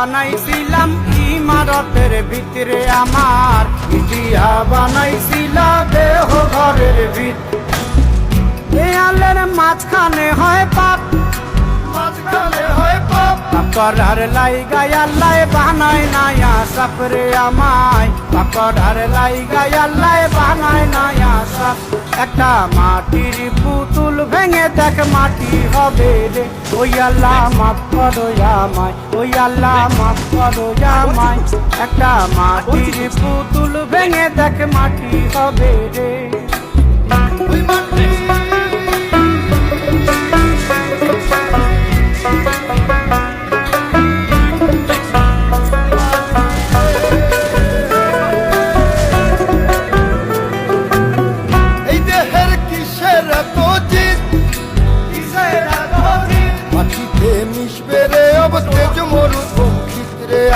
বানাইছিলাম ইমারতের ভিতরে আমার, ইটিয়া বানাইছিল দেহ ঘরের ভিত। দেয়ালের মাঝখানে হয় পাপ, মাঝখানে হয় পাপ, করার লাইগা আল্লাহ বানায় নায়া সাপরে আমায়, করার লাইগা আল্লাহ বানায় নায়া সাপ। একটা মাটির পুতুল ভেঙে দেখ মাটি হবে রে, ওই আল্লাহ মাফ করো আমায়, ওই আল্লাহ মাফ করো আমায়। একটা মাটির পুতুল ভেঙে দেখ মাটি হবে রে।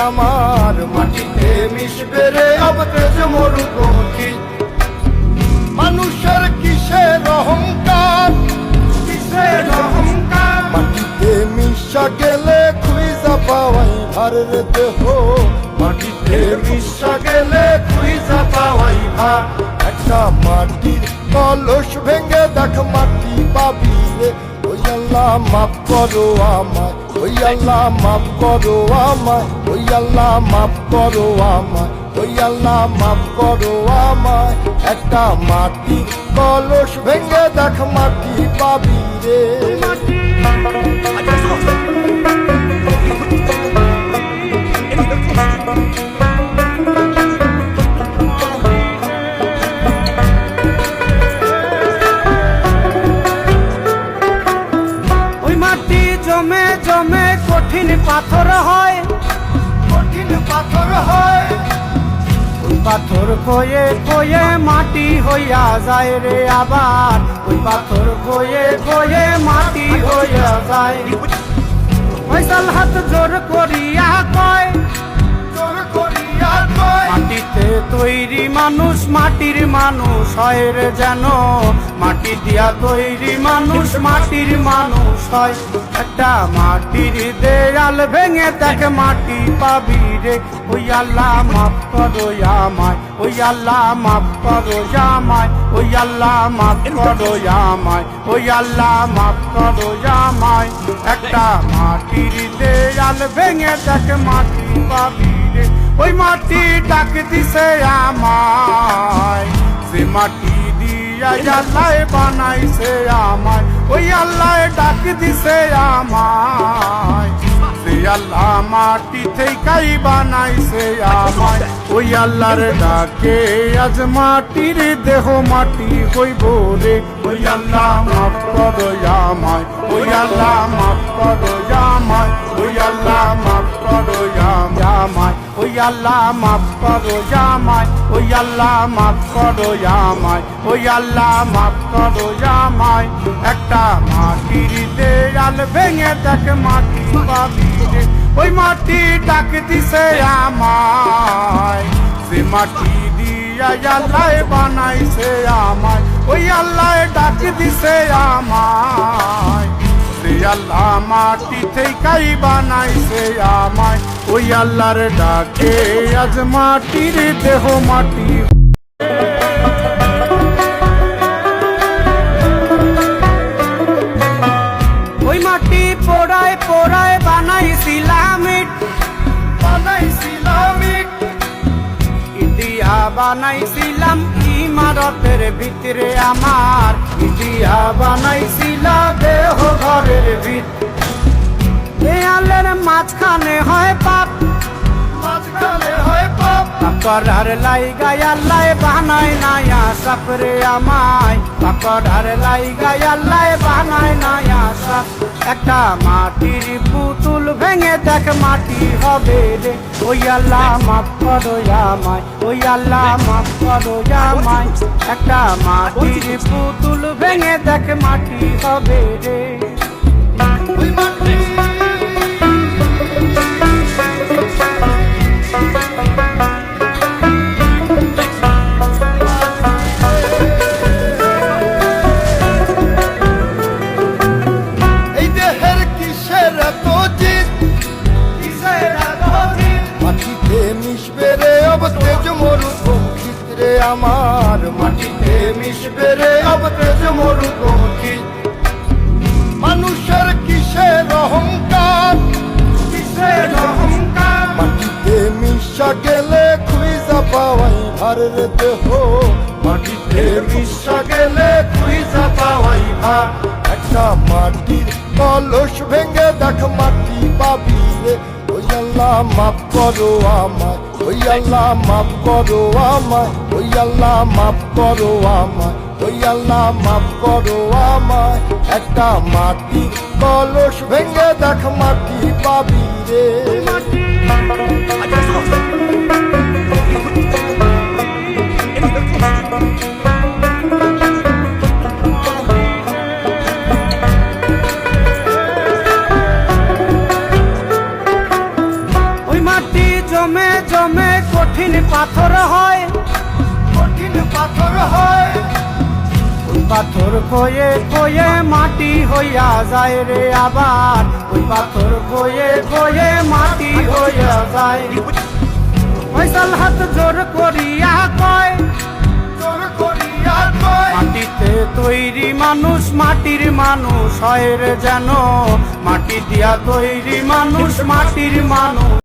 আমার মাটিতে মিশবে রে অব তেজ মরুপঙ্খী। মানুষের কিসের অহংকার, কিসের অহংকার, মাটিতে মিশা গেলে খুঁজা পাওয়াই ভারের দেহ, মাটিতে মিশা গেলে খুঁজা পাওয়াই ভার। একটা মাটির কলস ভেঙে দেখ মাটি পাবি রে, ওই আল্লাহ মাফ করো আমায়, ওই আল্লাহ মাফ করো আমায়, ওই আল্লাহ মাফ করো আমায়, ওই আল্লাহ মাফ করো আমায়। একটা মাটির কলস ভেঙে দেখ মাটি পাবি রে। জমে জমে কঠিন পাথর হয়, কঠিন পাথর হয়, ওই পাথর কয়ে কয়ে মাটি হইয়া যায় রে আবার, ওই পাথর কয়ে কয়ে মাটি হইয়া যায়। ফয়সাল হাত জোর করিয়া কয়, জোর করিয়া কয়, মাটিতে তৈরি মানুষ মাটির মানুষ হয় রে যেন, মাটি দিয়া তৈরি মানুষ মাটির মানুষ হয়। একটা মাটির দেয়াল ভেঙে দেখ মাটি পাবি রে, ওই আল্লাহ মাফ করো আমায়, ওই আল্লাহ মাফ করো আমায়, ওই আল্লাহ মাফ করো আমায়, ওই আল্লাহ মাফ করো আমায়। একটা মাটির দেয়াল ভেঙে দেখ মাটি পাবি রে, ওই মাটি ডাক দিছে আমায়, সে মাটি দিয়া আল্লাহ বানাইছে আমায়, ওই আল্লাহ ডাক দিছে আমায়, সে আল্লাহ মাটি থেকেই বানাইছে আমায়। ওই আল্লাহর ডাকে আজ মাটির দেহ মাটি হইব রে, ওই আল্লাহ মাফ করো আমায়, ওই আল্লাহ মাফ করো আমায়, ওই আল্লাহ মাফ করো আমায়, ওই আল্লাহ মাফ করো আমায়, ওই আল্লাহ মাফ করো আমায়, ওই আল্লাহ মাফ করো আমায়। একটা মাটির দেয়াল ভেঙে দেখ মাটি পাবি রে, ওই মাটি ডাক দিছে আমায়, সে মাটি দিয়া আল্লাহ বানাইছে আমায়, ওই আল্লাহ ডাক দিছে আমায়, সে আল্লাহ মাটি থেকেই বানাইছে আমায়। ওই আল্লাহর ডাকে আজ মাটির দেহ মাটি। ওই মাটি পোড়ায় পোড়ায় বানাইছিলাম ইট, বানাইছিলাম ইট, ইটিয়া বানাইছিলাম ইমারতের ভিতরে আমার, ইটিয়া বানাইছিল দেহ ঘরের ভিত। দেয়ালের মাঝখানে হয় পাপ, মাঝখানে হয় পাপ, করার লাইগা আল্লাহ বানায় নায়া সাপরে আমায়, করার লাইগা আল্লাহ বানায় নায়া সাপ। একটা মাটির পুতুল ভেঙে দেখ মাটি হবে রে, ওই আল্লাহ মাফ করো আমায়, ওই আল্লাহ মাফ করো আমায়। একটা মাটির পুতুল ভেঙে দেখ মাটি হবে রে। ওই মাটি মাটিতে মিশবে রে অবতেজ মরুপঙ্খিত রে আমার, মাটিতে মিশবে রে অবতেজ মরুপঙ্খিত। মানুষের কিসের অহংকার, কিসের অহংকার, মাটিতে মিশা গেলে খুঁজা পাওয়াই ভারের দেহ, মাটিতে মিশা গেলে খুঁজা পাওয়াই ভার। একটা মাটির কলস ভেঙে দেখ মাটি পাবি রে। ওই আল্লাহ মাফ করো আমায়, ওই আল্লাহ মাফ করো আমায়, ওই আল্লাহ মাফ করো আমায়, ওই আল্লাহ মাফ করো আমায়। একটা মাটির কলস ভেঙে দেখ মাটি পাবি রে। ওই মাটি জমে জমে কঠিন পাথর হয়, কঠিন পাথর হয়, ওই পাথর কয়ে কয়ে মাটি হইয়া যায় রে আবার, ওই পাথর কয়ে কয়ে মাটি হইয়া যায়। ফয়সাল হাত জোর করিয়া কয়, জোর করিয়া কয়, মাটিতে তৈরি মানুষ মাটির মানুষ হয় রে যেন, মাটি দিয়া তৈরি মানুষ মাটির মানুষ।